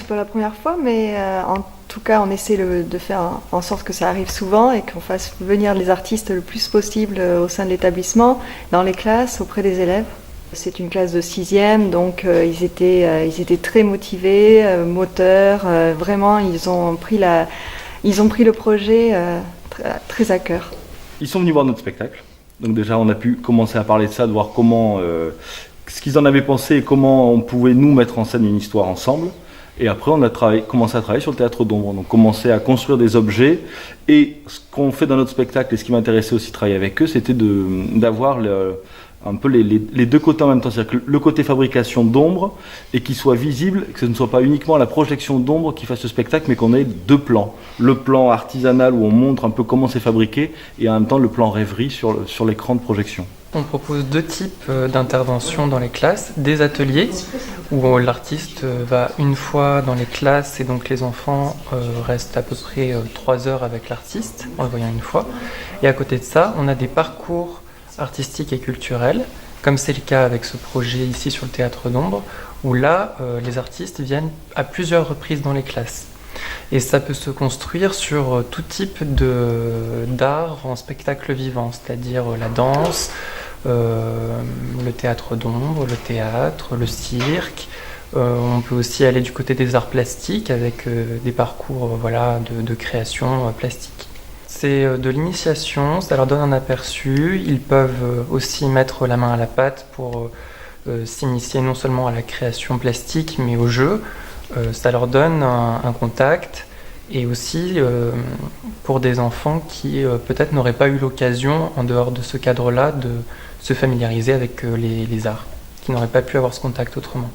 c'est pas la première fois, mais en tout cas, on essaie de faire en sorte que ça arrive souvent et qu'on fasse venir les artistes le plus possible au sein de l'établissement, dans les classes, auprès des élèves. C'est une classe de 6e, donc ils étaient très motivés, moteurs. Vraiment, ils ont pris le projet très à cœur. Ils sont venus voir notre spectacle. Donc déjà, on a pu commencer à parler de ça, de voir comment, ce qu'ils en avaient pensé et comment on pouvait nous mettre en scène une histoire ensemble. Et après, on a commencé à travailler sur le théâtre d'ombre. Donc, commencer à construire des objets. Et ce qu'on fait dans notre spectacle, et ce qui m'intéressait aussi de travailler avec eux, c'était d'avoir un peu les deux côtés en même temps. C'est-à-dire que le côté fabrication d'ombre, et qu'il soit visible, que ce ne soit pas uniquement la projection d'ombre qui fasse ce spectacle, mais qu'on ait deux plans. Le plan artisanal où on montre un peu comment c'est fabriqué, et en même temps le plan rêverie sur l'écran de projection. On propose 2 types d'interventions dans les classes, des ateliers où l'artiste va une fois dans les classes et donc les enfants restent à peu près 3 heures avec l'artiste en le voyant une fois. Et à côté de ça, on a des parcours artistiques et culturels, comme c'est le cas avec ce projet ici sur le Théâtre d'Ombre, où là, les artistes viennent à plusieurs reprises dans les classes. Et ça peut se construire sur tout type d'art en spectacle vivant, c'est-à-dire la danse, le théâtre d'ombre, le théâtre, le cirque. On peut aussi aller du côté des arts plastiques avec des parcours de création plastique. C'est de l'initiation, ça leur donne un aperçu. Ils peuvent aussi mettre la main à la pâte pour s'initier non seulement à la création plastique mais au jeu. Ça leur donne un contact et aussi pour des enfants qui peut-être n'auraient pas eu l'occasion, en dehors de ce cadre-là, de se familiariser avec les arts, qui n'auraient pas pu avoir ce contact autrement.